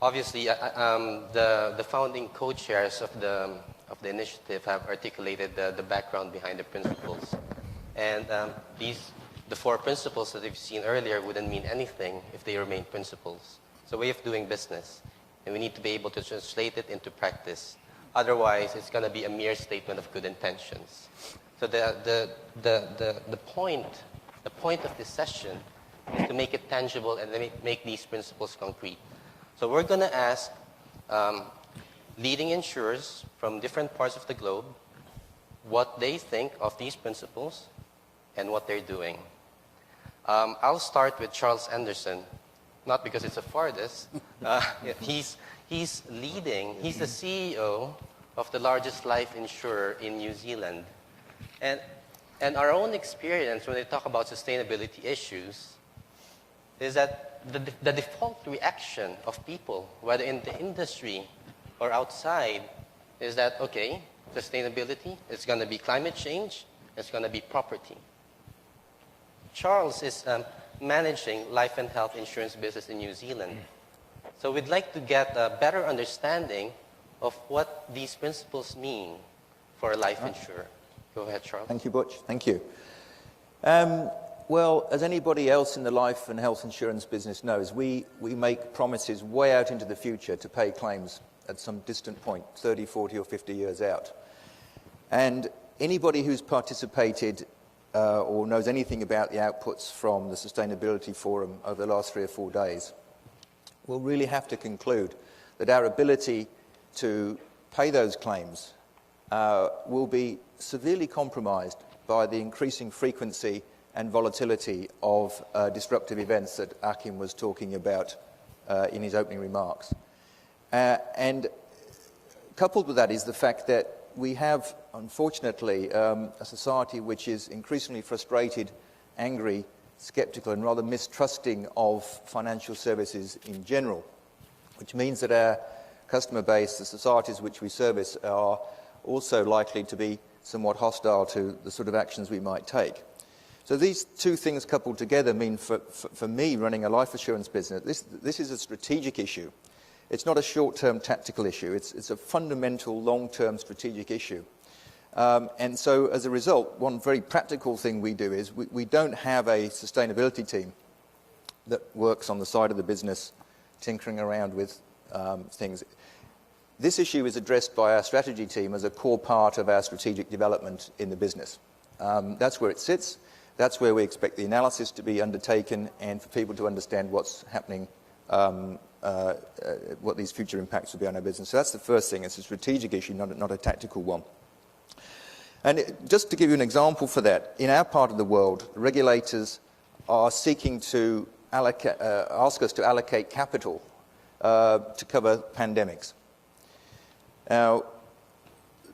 Obviously, the founding co-chairs of the initiative have articulated the background behind the principles. And the 4 principles that we've seen earlier wouldn't mean anything if they remain principles. It's a way of doing business, and we need to be able to translate it into practice. Otherwise, it's going to be a mere statement of good intentions. So the point of this session is to make it tangible and make these principles concrete. So we're going to ask leading insurers from different parts of the globe what they think of these principles and what they're doing. I'll start with Charles Anderson, not because it's the farthest. He's the CEO of the largest life insurer in New Zealand. And our own experience when we talk about sustainability issues is that the default reaction of people, whether in the industry or outside, is that, okay, sustainability, it's going to be climate change, it's going to be property. Charles is managing life and health insurance business in New Zealand. So we'd like to get a better understanding of what these principles mean for a life insurer. Go ahead, Charles. Thank you, Butch. Thank you. Well, as anybody else in the life and health insurance business knows, we make promises way out into the future to pay claims at some distant point, 30, 40 or 50 years out. And anybody who's participated or knows anything about the outputs from the Sustainability Forum over the last 3 or 4 days will really have to conclude that our ability to pay those claims will be severely compromised by the increasing frequency and volatility of disruptive events that Akim was talking about in his opening remarks. And coupled with that is the fact that we have, unfortunately, a society which is increasingly frustrated, angry, sceptical and rather mistrusting of financial services in general, which means that our customer base, the societies which we service, are also likely to be somewhat hostile to the sort of actions we might take. So these 2 things coupled together mean for me running a life assurance business, this is a strategic issue. It's not a short-term tactical issue. It's a fundamental long-term strategic issue. And so as a result, one very practical thing we do is we don't have a sustainability team that works on the side of the business tinkering around with things. This issue is addressed by our strategy team as a core part of our strategic development in the business. That's where it sits. That's where we expect the analysis to be undertaken and for people to understand what's happening, what these future impacts will be on our business. So that's the first thing. It's a strategic issue, not a tactical one. And just to give you an example for that, in our part of the world, regulators are seeking to ask us to allocate capital to cover pandemics. Now,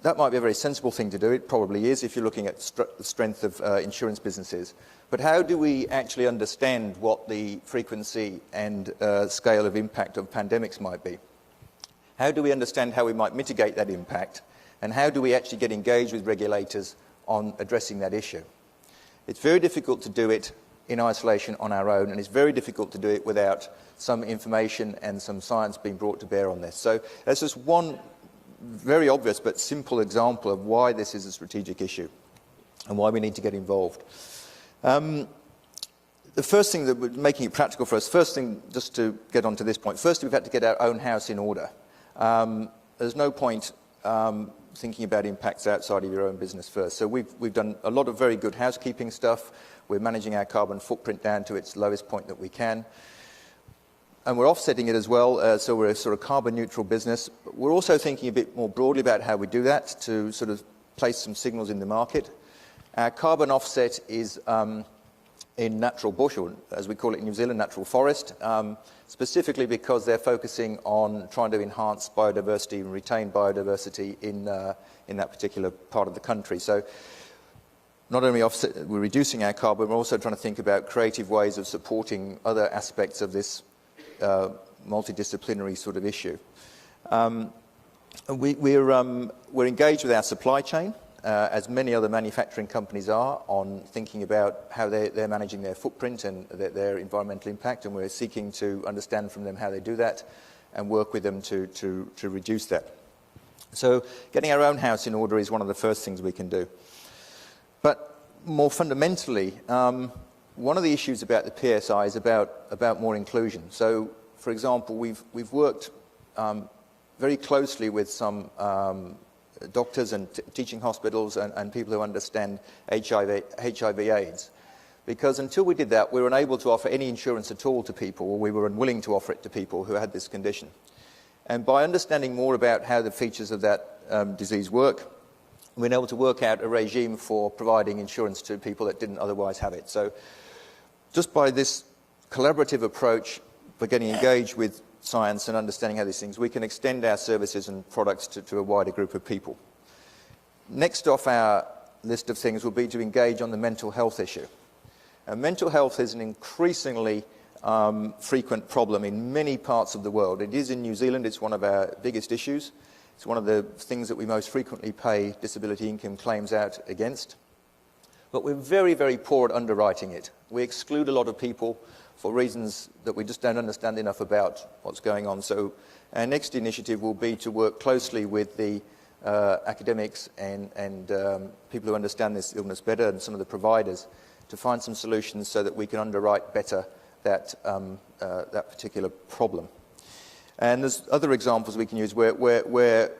that might be a very sensible thing to do. It probably is if you're looking at the strength of insurance businesses. But how do we actually understand what the frequency and scale of impact of pandemics might be? How do we understand how we might mitigate that impact? And how do we actually get engaged with regulators on addressing that issue? It's very difficult to do it in isolation on our own, and it's very difficult to do it without some information and some science being brought to bear on this. So that's just one very obvious but simple example of why this is a strategic issue and why we need to get involved. The first thing that we're making it practical for us, first thing just to get onto this point, first we've had to get our own house in order. There's no point thinking about impacts outside of your own business first. So we've done a lot of very good housekeeping stuff. We're managing our carbon footprint down to its lowest point that we can. And we're offsetting it as well, so we're a sort of carbon neutral business. But we're also thinking a bit more broadly about how we do that to sort of place some signals in the market. Our carbon offset is in natural bush, or as we call it in New Zealand, natural forest, specifically because they're focusing on trying to enhance biodiversity and retain biodiversity in that particular part of the country. So not only we're reducing our carbon, we're also trying to think about creative ways of supporting other aspects of this multidisciplinary sort of issue. We're engaged with our supply chain, as many other manufacturing companies are, on thinking about how they're managing their footprint and their environmental impact, and we're seeking to understand from them how they do that and work with them to reduce that. So getting our own house in order is one of the first things we can do. But more fundamentally, one of the issues about the PSI is about more inclusion. So, for example, we've worked very closely with some doctors and teaching hospitals and people who understand HIV/AIDS. Because until we did that, we were unable to offer any insurance at all to people, or we were unwilling to offer it to people who had this condition. And by understanding more about how the features of that disease work, we've been able to work out a regime for providing insurance to people that didn't otherwise have it. So just by this collaborative approach, by getting engaged with science and understanding how these things, we can extend our services and products to a wider group of people. Next off our list of things will be to engage on the mental health issue. Mental health is an increasingly frequent problem in many parts of the world. It is in New Zealand. It's one of our biggest issues. It's one of the things that we most frequently pay disability income claims out against. But we're very, very poor at underwriting it. We exclude a lot of people for reasons that we just don't understand enough about what's going on. So our next initiative will be to work closely with the academics and people who understand this illness better and some of the providers to find some solutions so that we can underwrite better that particular problem. And there's other examples we can use where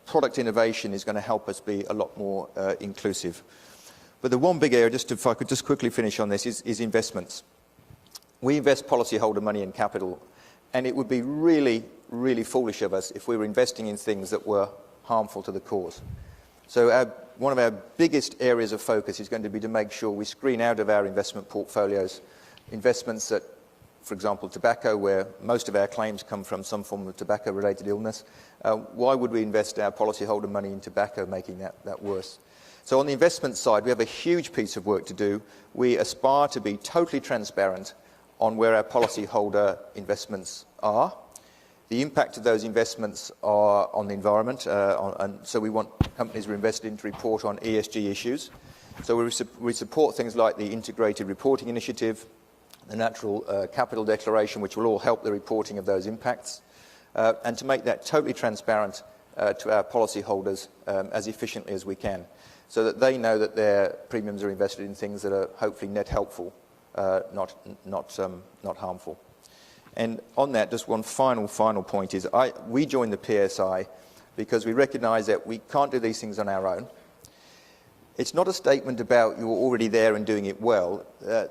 product innovation is going to help us be a lot more inclusive. But the one big area, if I could just quickly finish on this, is investments. We invest policyholder money in capital, and it would be really, really foolish of us if we were investing in things that were harmful to the cause. So one of our biggest areas of focus is going to be to make sure we screen out of our investment portfolios investments that, for example, tobacco, where most of our claims come from some form of tobacco-related illness. Why would we invest our policyholder money in tobacco, making that worse? So on the investment side, we have a huge piece of work to do. We aspire to be totally transparent on where our policyholder investments are. The impact of those investments are on the environment, and so we want companies we're invested in to report on ESG issues. So we support things like the Integrated Reporting Initiative, the Natural Capital Declaration, which will all help the reporting of those impacts, and to make that totally transparent to our policyholders as efficiently as we can, so that they know that their premiums are invested in things that are hopefully net helpful, not harmful. And on that, just one final point is we joined the PSI because we recognise that we can't do these things on our own. It's not a statement about you're already there and doing it well.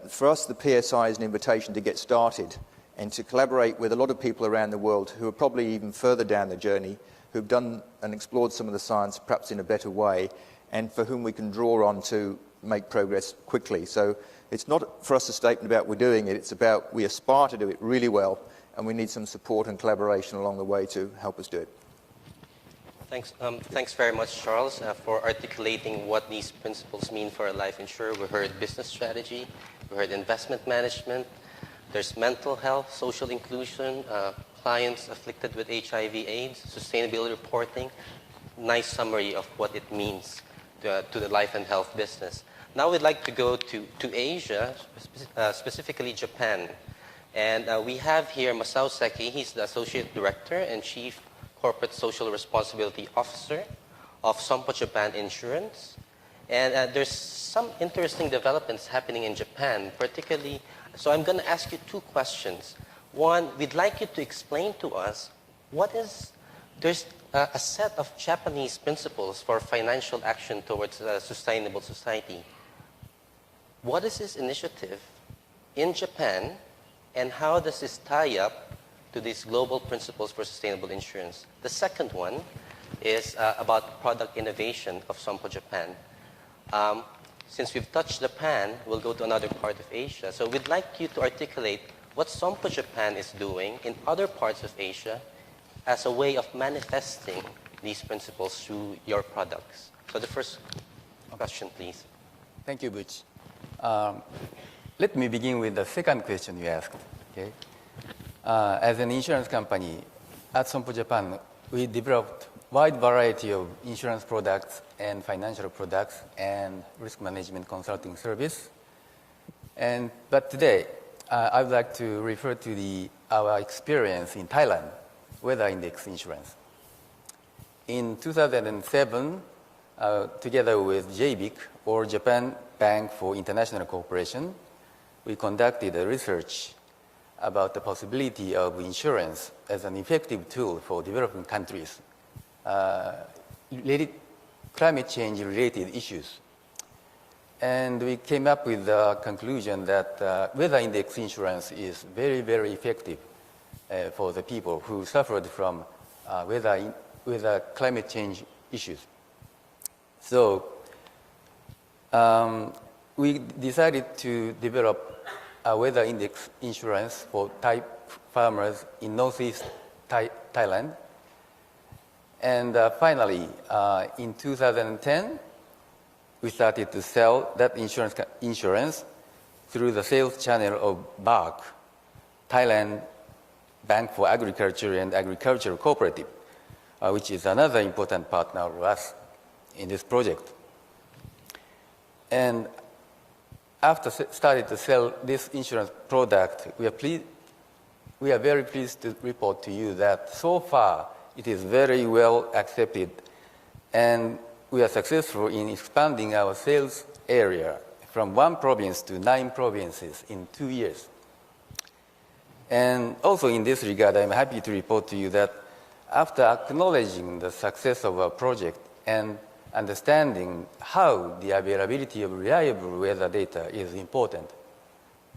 For us, the PSI is an invitation to get started and to collaborate with a lot of people around the world who are probably even further down the journey, who've done and explored some of the science perhaps in a better way, and for whom we can draw on to make progress quickly. So it's not for us a statement about we're doing it, it's about we aspire to do it really well, and we need some support and collaboration along the way to help us do it. Thanks very much, Charles, for articulating what these principles mean for a life insurer. We heard business strategy, we heard investment management, there's mental health, social inclusion, clients afflicted with HIV/AIDS, sustainability reporting. Nice summary of what it means to the life and health business. Now we'd like to go to Asia, specifically Japan. And we have here Masao Seki. He's the Associate Director and Chief Corporate Social Responsibility Officer of Sompo Japan Insurance. And there's some interesting developments happening in Japan, particularly. So I'm going to ask you two questions. One, we'd like you to explain to us there's a set of Japanese principles for financial action towards a sustainable society. What is this initiative in Japan, and how does this tie up to these global principles for sustainable insurance? The second one is about product innovation of Sompo Japan. Since we've touched Japan, we'll go to another part of Asia. So we'd like you to articulate what Sompo Japan is doing in other parts of Asia as a way of manifesting these principles through your products. So the first question, please. Thank you, Butch. Let me begin with the second question you asked. Okay? As an insurance company, at Sompo Japan, we developed wide variety of insurance products and financial products and risk management consulting service. But today, I would like to refer to our experience in Thailand. weather index insurance. In 2007, together with JBIC, or Japan Bank for International Cooperation, we conducted a research about the possibility of insurance as an effective tool for developing countries climate change-related issues. And we came up with the conclusion that weather index insurance is very, very effective for the people who suffered from weather climate change issues. So we decided to develop a weather index insurance for Thai farmers in northeast Thailand. And finally, in 2010, we started to sell that insurance through the sales channel of BAC, Thailand Bank for Agriculture and Agricultural Cooperative, which is another important partner of us in this project. And after starting to sell this insurance product, we are very pleased to report to you that so far it is very well accepted, and we are successful in expanding our sales area from 1 province to 9 provinces in 2 years. And also in this regard, I'm happy to report to you that after acknowledging the success of our project and understanding how the availability of reliable weather data is important,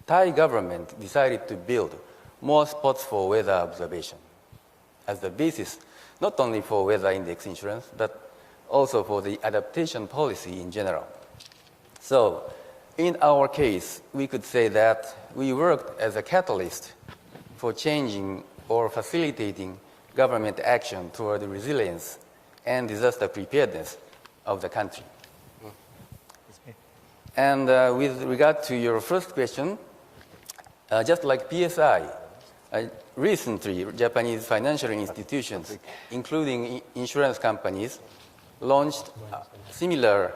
Thai government decided to build more spots for weather observation as the basis not only for weather index insurance, but also for the adaptation policy in general. So in our case, we could say that we worked as a catalyst for changing or facilitating government action toward the resilience and disaster preparedness of the country. And with regard to your first question, just like PSI, recently Japanese financial institutions, including insurance companies, launched a similar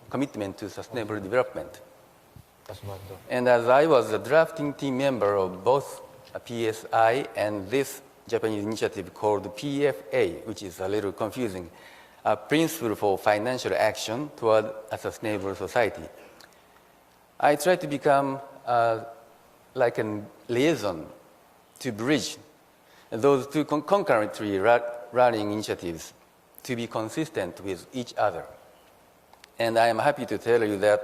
commitment to sustainable development. And as I was a drafting team member of both PSI and this Japanese initiative called PFA, which is a little confusing, a principle for financial action toward a sustainable society, I tried to become like a liaison to bridge those two concurrently running initiatives to be consistent with each other. And I am happy to tell you that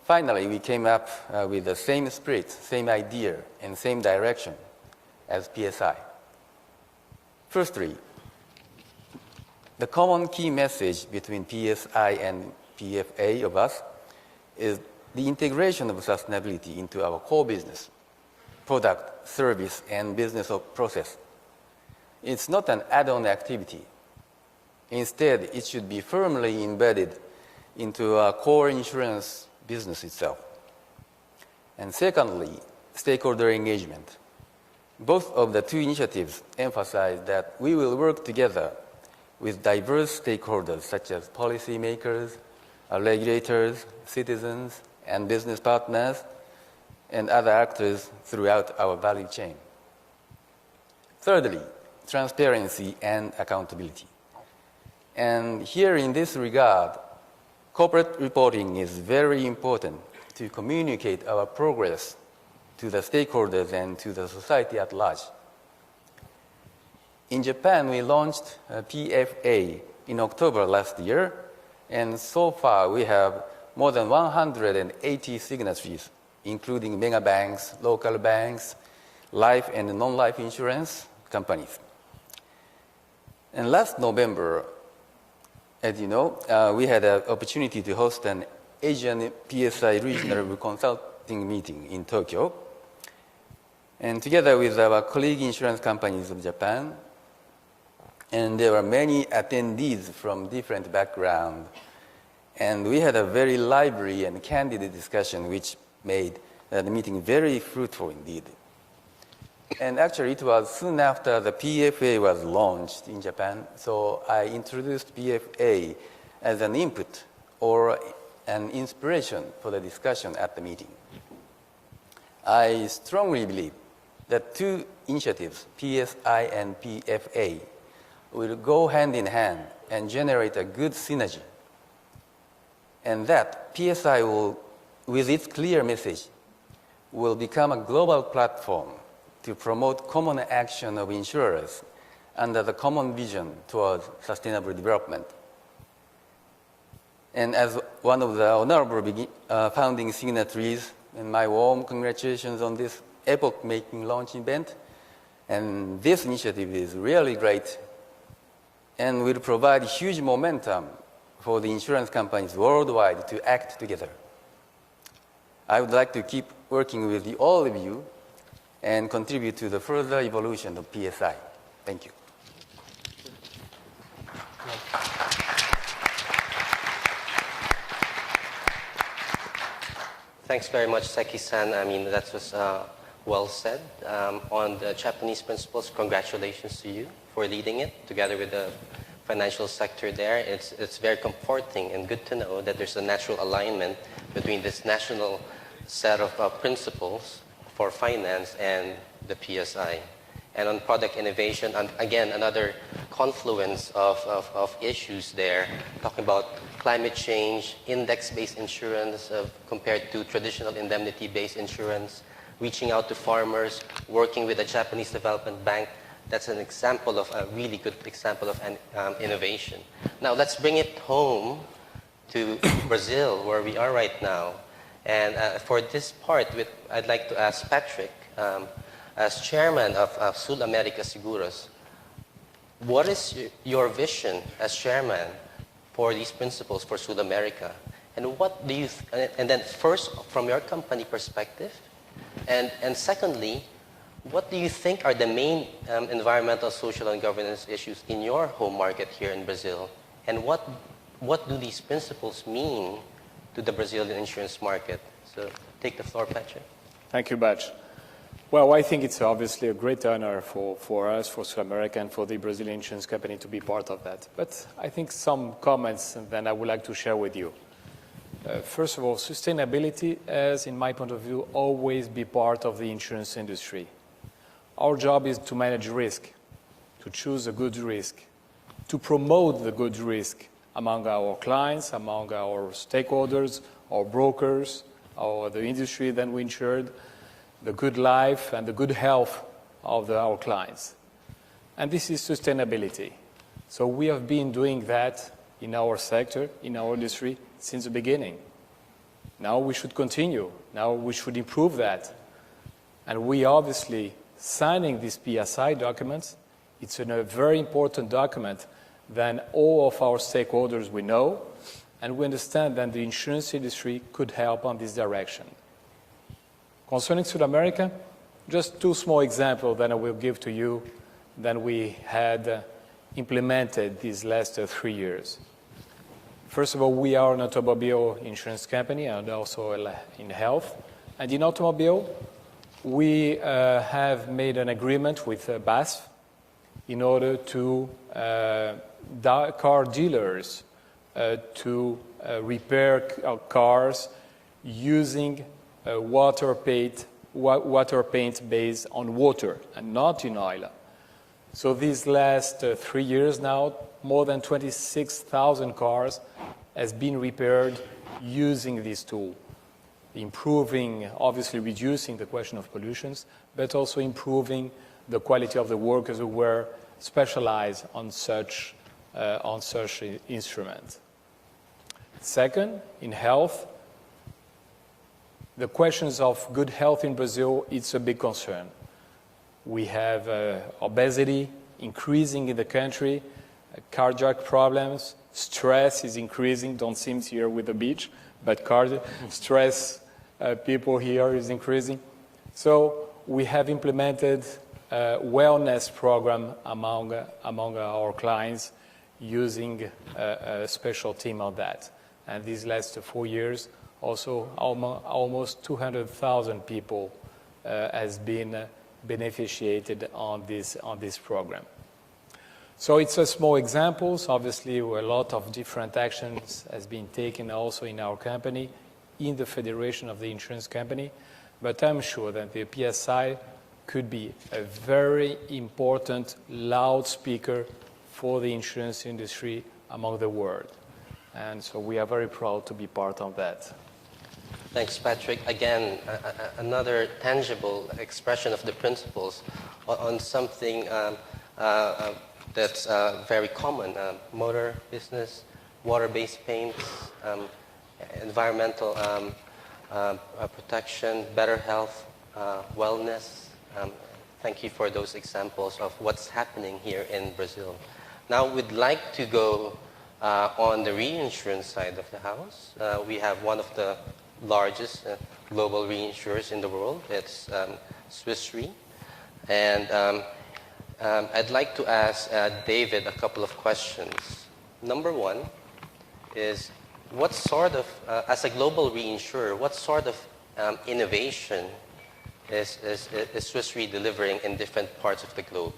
finally we came up with the same spirit, same idea, and same direction as PSI. Firstly, the common key message between PSI and PFA of us is the integration of sustainability into our core business, product, service, and business process. It's not an add-on activity. Instead, it should be firmly embedded into our core insurance business itself. And secondly, stakeholder engagement. Both of the two initiatives emphasize that we will work together with diverse stakeholders such as policymakers, regulators, citizens, and business partners, and other actors throughout our value chain. Thirdly, transparency and accountability. And here in this regard, corporate reporting is very important to communicate our progress to the stakeholders and to the society at large. In Japan, we launched PFA in October last year, and so far we have more than 180 signatories, including mega banks, local banks, life and non-life insurance companies. And last November, as you know, we had an opportunity to host an Asian PSI regional consulting meeting in Tokyo. And together with our colleague insurance companies of Japan, and there were many attendees from different backgrounds, and we had a very lively and candid discussion which made the meeting very fruitful indeed. And actually, it was soon after the PFA was launched in Japan, so I introduced PFA as an input or an inspiration for the discussion at the meeting. I strongly believe that two initiatives, PSI and PFA, will go hand in hand and generate a good synergy. And that PSI will, with its clear message, will become a global platform to promote common action of insurers under the common vision towards sustainable development. And as one of the honorable founding signatories, and my warm congratulations on this epoch-making launch event. And this initiative is really great and will provide huge momentum for the insurance companies worldwide to act together. I would like to keep working with all of you and contribute to the further evolution of PSI. Thank you. Thanks very much, Seki-san. I mean, that was well said. On the Japanese principles, congratulations to you for leading it together with the financial sector there. It's very comforting and good to know that there's a natural alignment between this national set of principles for finance and the PSI. And on product innovation, and again, another confluence of issues there, talking about climate change, index-based insurance compared to traditional indemnity-based insurance, reaching out to farmers, working with the Japanese Development Bank. That's an example of a really good example of an innovation. Now let's bring it home to Brazil, where we are right now. And for this part, I'd like to ask Patrick, as chairman of SulAmérica Seguros, what is your vision as chairman for these principles for SulAmérica? And what do you, and then first from your company perspective, and secondly, what do you think are the main environmental, social, and governance issues in your home market here in Brazil? And what do these principles mean to the Brazilian insurance market? So take the floor, Patrick. Thank you, Batch. Well, I think it's obviously a great honor for us, for SulAmérica, and for the Brazilian insurance company to be part of that. But I think some comments that I would like to share with you. First of all, sustainability has, in my point of view, always be part of the insurance industry. Our job is to manage risk, to choose a good risk, to promote the good risk among our clients, among our stakeholders, our brokers, or the industry that we insured, the good life and the good health of our clients. And this is sustainability. So we have been doing that in our sector, in our industry, since the beginning. Now we should continue. Now we should improve that. And we obviously, signing these PSI documents, it's a very important document that all of our stakeholders we know, and we understand that the insurance industry could help on this direction. Concerning SulAmérica, just two small examples that I will give to you that we had implemented these last 3 years. First of all, we are an automobile insurance company and also in health. And in automobile, we have made an agreement with BASF in order to car dealers to repair cars using water paint based on water and not in oil. So these last 3 years now, more than 26,000 cars has been repaired using this tool, improving, obviously reducing the question of pollutions, but also improving the quality of the workers who were specialized on such instruments. Second, in health, the questions of good health in Brazil, it's a big concern. We have obesity increasing in the country, cardiac problems, stress is increasing, don't seem here with the beach, but stress people here is increasing. So we have implemented a wellness program among our clients using a special team on that. And these last 4 years, also almost 200,000 people has been beneficiated on this program. So it's a small examples. Obviously, a lot of different actions has been taken also in our company, in the Federation of the Insurance Company. But I'm sure that the PSI could be a very important loudspeaker for the insurance industry among the world. And so we are very proud to be part of that. Thanks, Patrick. Again, another tangible expression of the principles on something that's very common. Motor business, water-based paints, environmental protection, better health, wellness. Thank you for those examples of what's happening here in Brazil. Now we'd like to go on the reinsurance side of the house. We have one of the largest global reinsurers in the world. It's Swiss Re. And I'd like to ask David a couple of questions. Number one is, what sort of, as a global reinsurer, what sort of innovation is Swiss Re delivering in different parts of the globe?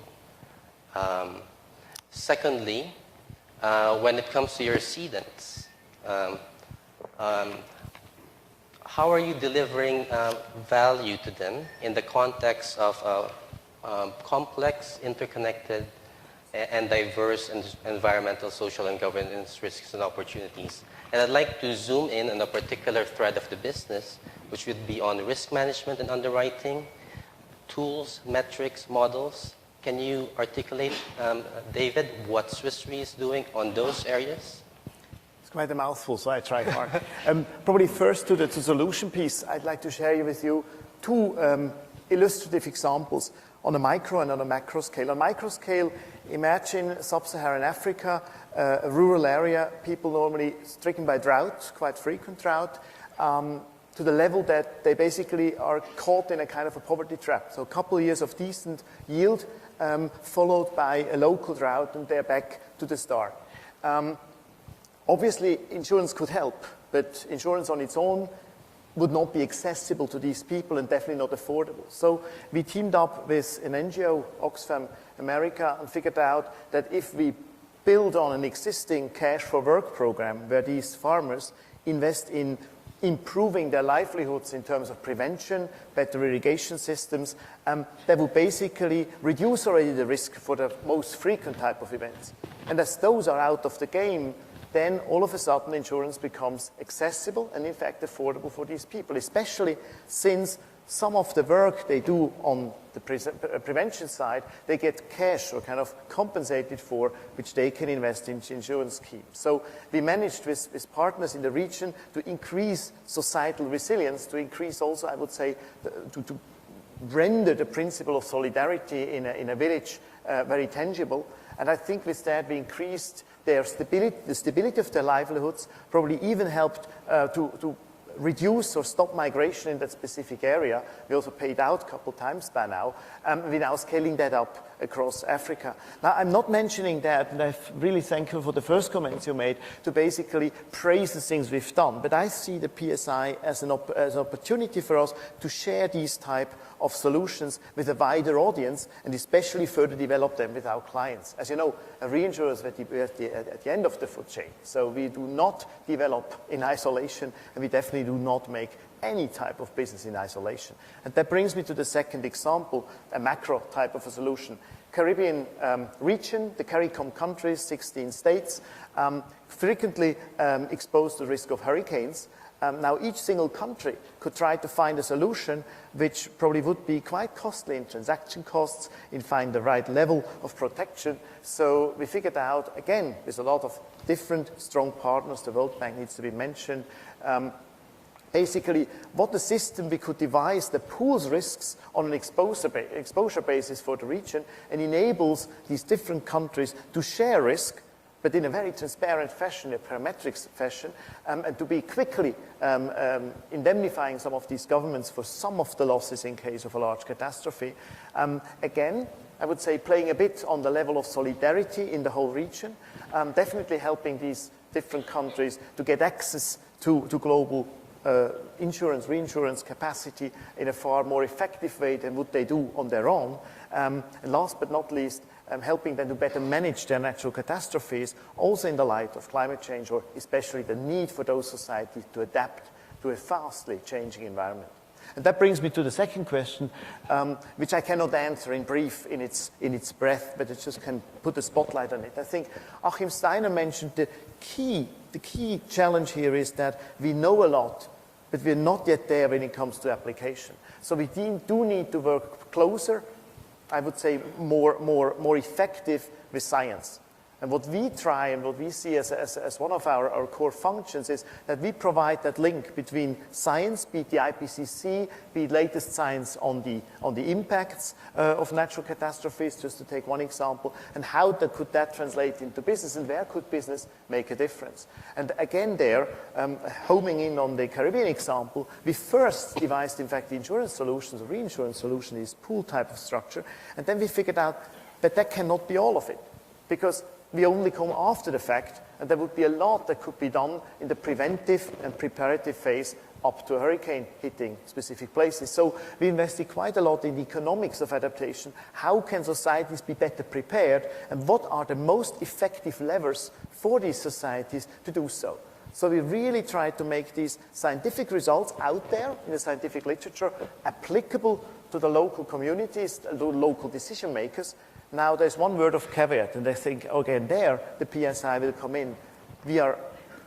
Secondly, when it comes to your cedents, how are you delivering value to them in the context of complex, interconnected, and diverse environmental, social, and governance risks and opportunities? And I'd like to zoom in on a particular thread of the business, which would be on risk management and underwriting, tools, metrics, models. Can you articulate, David, what Swiss Re is doing on those areas? It's quite a mouthful, so I try hard. Probably first to the solution piece, I'd like to share with you two illustrative examples on a micro and on a macro scale. On a micro scale, imagine sub-Saharan Africa, a rural area, people normally stricken by drought, quite frequent drought, to the level that they basically are caught in a kind of a poverty trap. So a couple of years of decent yield, followed by a local drought, and they're back to the start. Obviously, insurance could help, but insurance on its own would not be accessible to these people and definitely not affordable. So we teamed up with an NGO, Oxfam America, and figured out that if we build on an existing Cash for Work program where these farmers invest in improving their livelihoods in terms of prevention, better irrigation systems, that will basically reduce already the risk for the most frequent type of events. And as those are out of the game, then all of a sudden insurance becomes accessible and in fact affordable for these people, especially since some of the work they do on the prevention side, they get cash or kind of compensated for, which they can invest in insurance schemes. So we managed with partners in the region to increase societal resilience, to increase also, I would say, to render the principle of solidarity in a village very tangible. And I think with that we increased their stability, the stability of their livelihoods, probably even helped to reduce or stop migration in that specific area. We also paid out a couple times by now. We're now scaling that up across Africa. Now, I'm not mentioning that, and I'm really thankful for the first comments you made, to basically praise the things we've done. But I see the PSI as an opportunity for us to share these type of solutions with a wider audience and especially further develop them with our clients. As you know, a reinsurer is at the end of the food chain. So we do not develop in isolation, and we definitely do not make any type of business in isolation. And that brings me to the second example, a macro type of a solution. Caribbean region, the CARICOM countries, 16 states, frequently exposed to the risk of hurricanes. Now, each single country could try to find a solution which probably would be quite costly in transaction costs, in finding the right level of protection. So we figured out, again, there's a lot of different strong partners, the World Bank needs to be mentioned, basically what the system we could devise that pools risks on an exposure basis for the region and enables these different countries to share risk, but in a very transparent fashion, a parametric fashion, and to be quickly indemnifying some of these governments for some of the losses in case of a large catastrophe. Again, I would say playing a bit on the level of solidarity in the whole region, definitely helping these different countries to get access to global insurance, reinsurance capacity in a far more effective way than would they do on their own. And last but not least, helping them to better manage their natural catastrophes, also in the light of climate change, or especially the need for those societies to adapt to a fastly changing environment. And that brings me to the second question, which I cannot answer in brief in its breadth, but it just can put a spotlight on it. I think Achim Steiner mentioned the key challenge here is that we know a lot, but we're not yet there when it comes to application. So we do need to work closer, I would say more effective with science. And what we try and what we see as one of our core functions is that we provide that link between science, be it the IPCC, be it latest science on the impacts of natural catastrophes, just to take one example, and how could that translate into business, and where could business make a difference. And again there, homing in on the Caribbean example, we first devised, in fact, the insurance solutions, the reinsurance solution, this pool type of structure, and then we figured out that cannot be all of it, because we only come after the fact, and there would be a lot that could be done in the preventive and preparative phase up to a hurricane hitting specific places. So we invested quite a lot in the economics of adaptation. How can societies be better prepared, and what are the most effective levers for these societies to do so? So we really try to make these scientific results out there in the scientific literature applicable to the local communities, the local decision makers. Now, there's one word of caveat, and I think, again, there, the PSI will come in. We are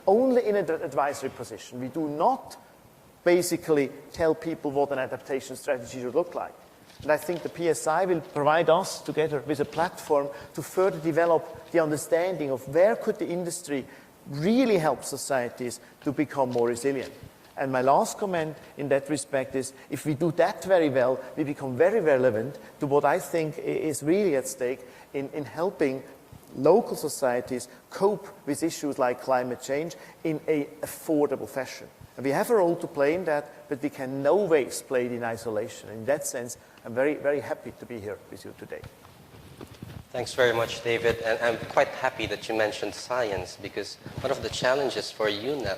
only in an advisory position. We do not basically tell people what an adaptation strategy should look like. And I think the PSI will provide us, together with a platform, to further develop the understanding of where could the industry really help societies to become more resilient. And my last comment in that respect is, if we do that very well, we become very relevant to what I think is really at stake in helping local societies cope with issues like climate change in an affordable fashion. And we have a role to play in that, but we can no ways play it in isolation. In that sense, I'm very, very happy to be here with you today. Thanks very much, David. And I'm quite happy that you mentioned science, because one of the challenges for UNEP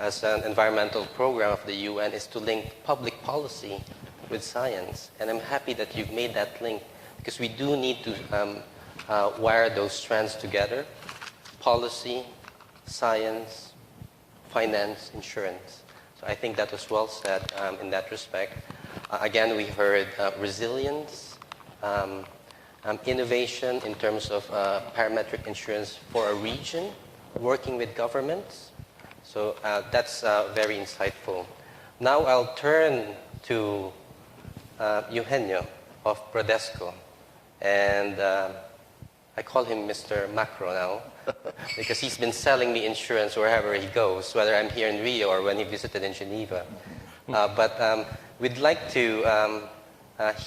as an environmental program of the UN is to link public policy with science. And I'm happy that you've made that link, because we do need to wire those strands together: policy, science, finance, insurance. So I think that was well said in that respect. Again, we heard resilience, innovation in terms of parametric insurance for a region, working with governments. So that's very insightful. Now I'll turn to Eugenio of Bradesco. And I call him Mr. Macro now, because he's been selling me insurance wherever he goes, whether I'm here in Rio or when he visited in Geneva. But we'd like to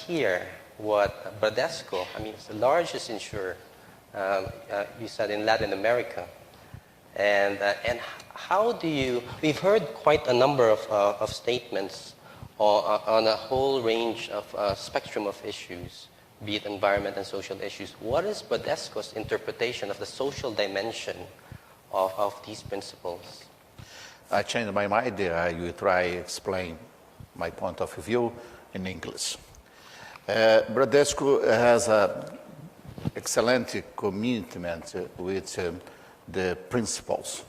hear what Bradesco, I mean, it's the largest insurer, you said, in Latin America. And how do you, we've heard quite a number of statements on a whole range of spectrum of issues, be it environment and social issues. What is Bradesco's interpretation of the social dimension of these principles? I changed my mind there. I will try to explain my point of view in English. Bradesco has an excellent commitment with the principles.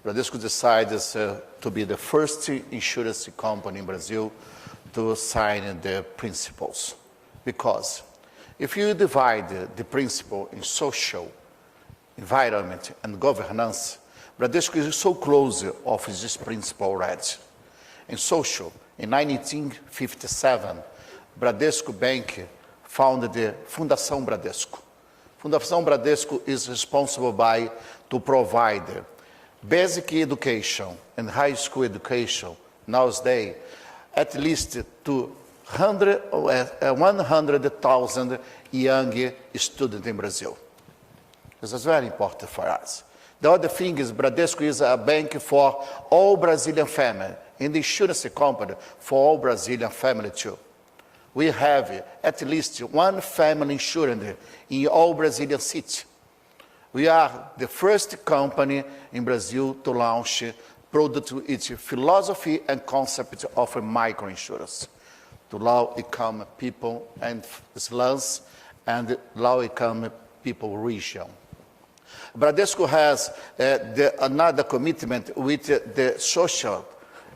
Bradesco decided to be the first insurance company in Brazil to sign the principles. Because if you divide the principle in social, environment, and governance, Bradesco is so close of this principle already. In social, in 1957, Bradesco Bank founded the Fundação Bradesco. Fundação Bradesco is responsible to provide basic education and high school education nowadays at least to 100,000 young students in Brazil. This is very important for us. The other thing is Bradesco is a bank for all Brazilian family, and the insurance company for all Brazilian family too. We have at least one family insurance in all Brazilian cities. We are the first company in Brazil to launch product with its philosophy and concept of microinsurance to low-income people and slums and low-income people region. Bradesco has another commitment with the social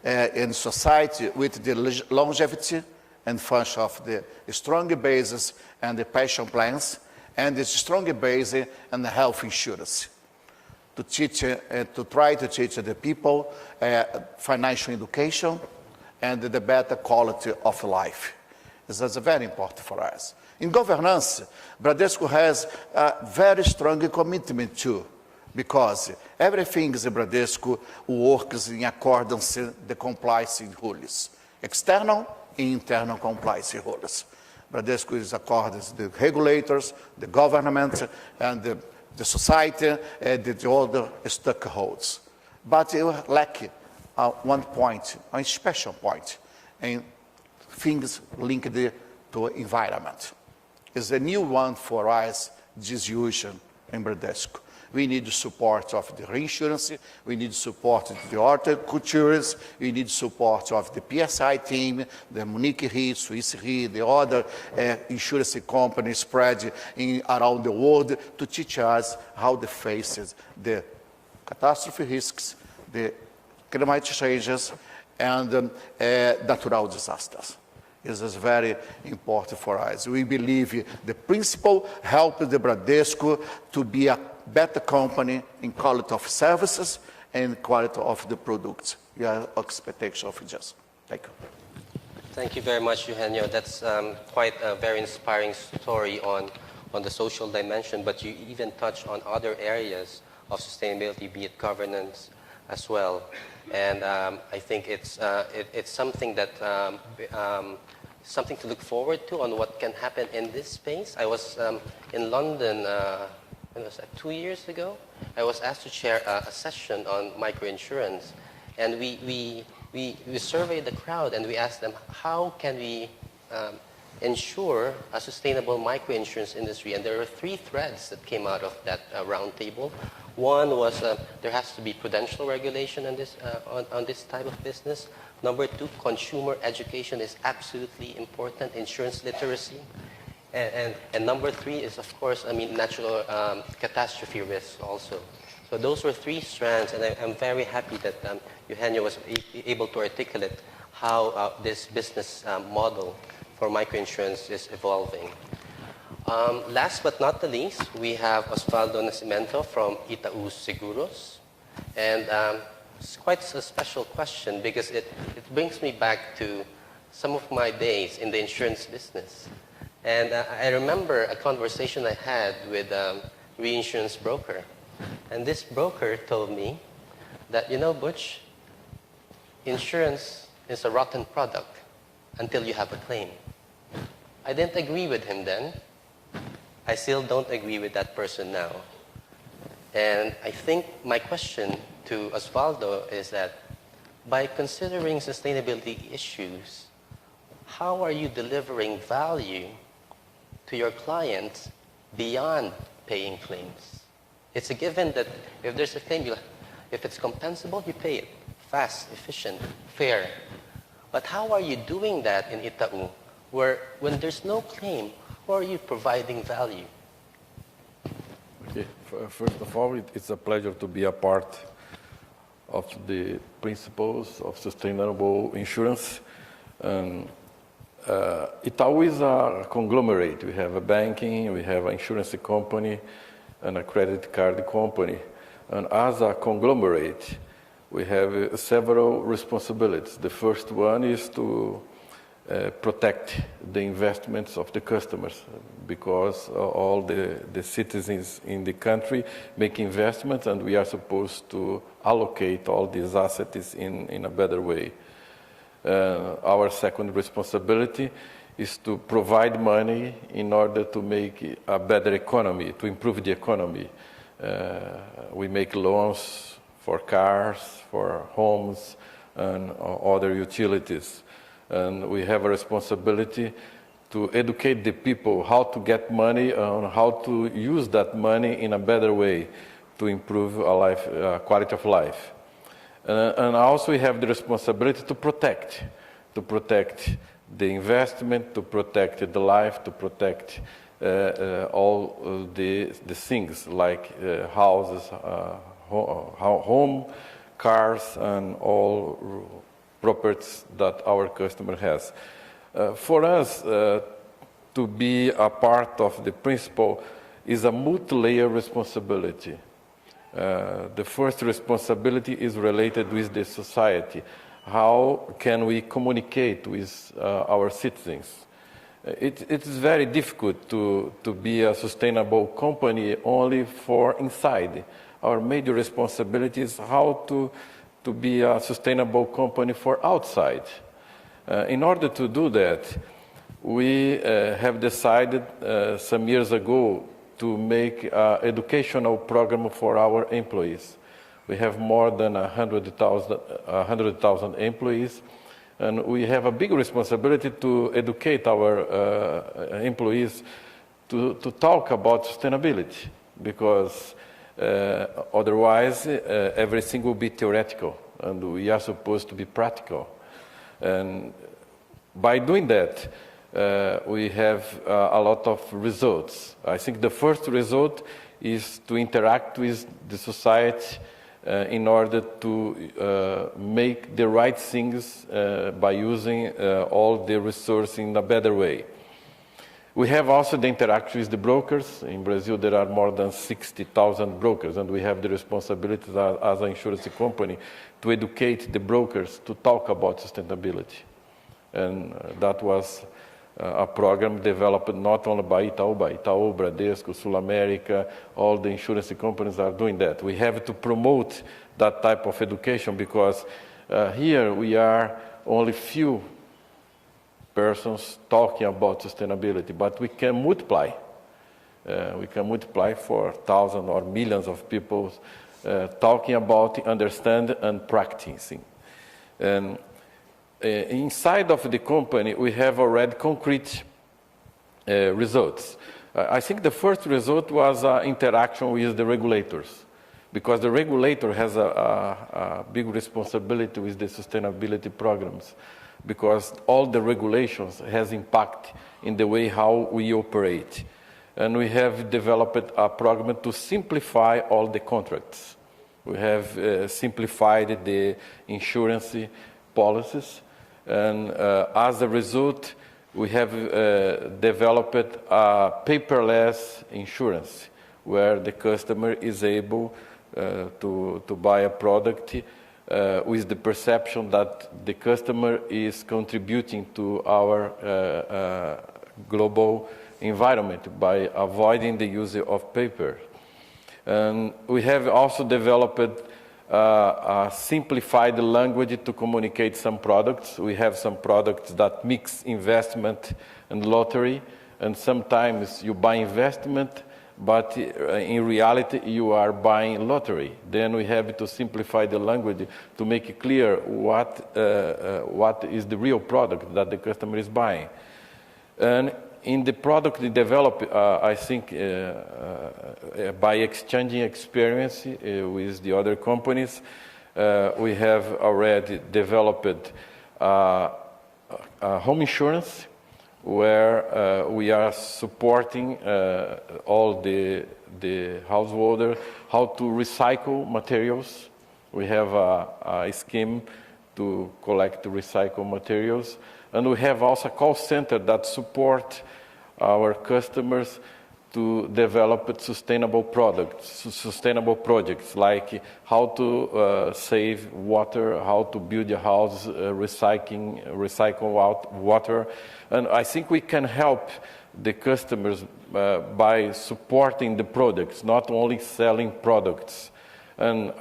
in society with the longevity and function of the strong basis and the pension plans, and the strong base and the health insurance. To teach, to try to teach the people financial education and the better quality of life. This is very important for us. In governance, Bradesco has a very strong commitment too, because everything is Bradesco works in accordance with the compliance rules, external and internal compliance rules. Bradesco is accordance with the regulators, the government, and the society, and the other stakeholders. But you lack one point, a special point, and things linked to environment. It's a new one for us, this issue in Bradesco. We need support of the reinsurance, we need support of the horticulturists, we need support of the PSI team, the Munich Re, Swiss Re, the other insurance companies spread around the world to teach us how to face the catastrophe risks, the climate changes, and natural disasters. This is very important for us. We believe the principle helps the Bradesco to be a better company in quality of services and quality of the products. We have expectation of just. Thank you. Thank you very much, Eugenio. That's quite a very inspiring story on the social dimension, but you even touch on other areas of sustainability, be it governance as well. And I think it's something that something to look forward to on what can happen in this space. I was in London, when was that, 2 years ago? I was asked to chair a session on microinsurance, and we surveyed the crowd and we asked them, how can we ensure a sustainable microinsurance industry? And there were 3 threads that came out of that round table. One was there has to be prudential regulation on this type of business. Number 2, consumer education is absolutely important, insurance literacy. And number 3 is, of course, natural catastrophe risks also. So those were 3 strands, and I'm very happy that Eugenio was able to articulate how this business model for microinsurance is evolving. Last but not the least, we have Osvaldo Nascimento from Itaú Seguros. And it's quite a special question because it brings me back to some of my days in the insurance business. And I remember a conversation I had with a reinsurance broker. And this broker told me that, you know, Butch, insurance is a rotten product until you have a claim. I didn't agree with him then. I still don't agree with that person now. And I think my question to Osvaldo is that by considering sustainability issues, how are you delivering value to your clients beyond paying claims? It's a given that if there's a claim, if it's compensable, you pay it. Fast, efficient, fair. But how are you doing that in Itaú, where when there's no claim, how are you providing value? Okay. First of all, it's a pleasure to be a part of the principles of sustainable insurance. Itaú is a conglomerate. We have a banking, we have an insurance company, and a credit card company. And as a conglomerate, we have several responsibilities. The first one is to protect the investments of the customers, because all the citizens in the country make investments, and we are supposed to allocate all these assets in a better way. Our second responsibility is to provide money in order to make a better economy, to improve the economy. We make loans for cars, for homes, and other utilities. And we have a responsibility to educate the people how to get money and how to use that money in a better way to improve quality of life. And also we have the responsibility to protect the investment, to protect the life, to protect all the things like houses, home, cars, and all properties that our customer has. For us, to be a part of the principal is a multi-layer responsibility. The first responsibility is related with the society. How can we communicate with our citizens? It is very difficult to be a sustainable company only for inside. Our major responsibility is how to be a sustainable company for outside. In order to do that, we have decided some years ago to make an educational program for our employees. We have more than 100,000 employees, and we have a big responsibility to educate our employees to talk about sustainability, because otherwise everything will be theoretical, and we are supposed to be practical. And by doing that, we have a lot of results. I think the first result is to interact with the society in order to make the right things by using all the resources in a better way. We have also the interaction with the brokers. In Brazil, there are more than 60,000 brokers, and we have the responsibility as an insurance company to educate the brokers to talk about sustainability. And that was a program developed not only by Itaú, Bradesco, SulAmérica, all the insurance companies are doing that. We have to promote that type of education because here we are only few persons talking about sustainability, but we can multiply. We can multiply for thousands or millions of people talking about, understand, and practicing. And inside of the company, we have already concrete results. I think the first result was interaction with the regulators, because the regulator has a big responsibility with the sustainability programs, because all the regulations has impact in the way how we operate. And we have developed a program to simplify all the contracts. We have simplified the insurance policies, and as a result, we have developed a paperless insurance, where the customer is able to buy a product with the perception that the customer is contributing to our global environment by avoiding the use of paper. And we have also developed a simplified language to communicate some products. We have some products that mix investment and lottery, and sometimes you buy investment, but in reality you are buying lottery. Then we have to simplify the language to make it clear what is the real product that the customer is buying. And in the product we develop, I think by exchanging experience with the other companies, we have already developed home insurance, where we are supporting all the householder how to recycle materials. We have a scheme to collect recycled materials, and we have also a call center that support our customers to develop sustainable products, sustainable projects, like how to save water, how to build a house, recycle out water. And I think we can help the customers by supporting the products, not only selling products. And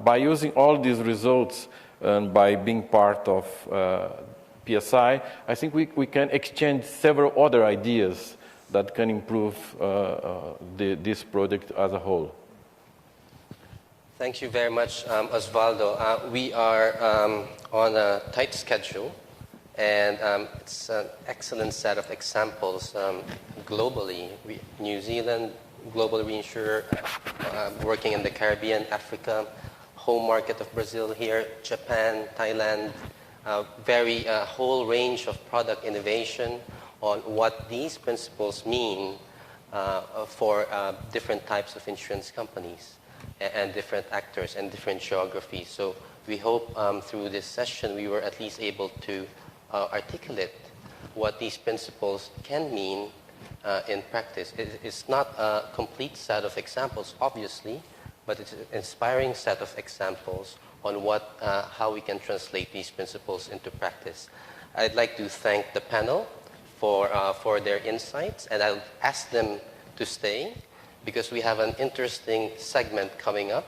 by using all these results and by being part of PSI, I think we can exchange several other ideas that can improve this project as a whole. Thank you very much, Osvaldo. We are on a tight schedule, and it's an excellent set of examples globally. New Zealand, global reinsurer, working in the Caribbean, Africa, home market of Brazil here, Japan, Thailand, very whole range of product innovation on what these principles mean for different types of insurance companies and different actors and different geographies. So we hope through this session we were at least able to articulate what these principles can mean in practice. It's not a complete set of examples, obviously, but it's an inspiring set of examples on how we can translate these principles into practice. I'd like to thank the panel for their insights, and I'll ask them to stay because we have an interesting segment coming up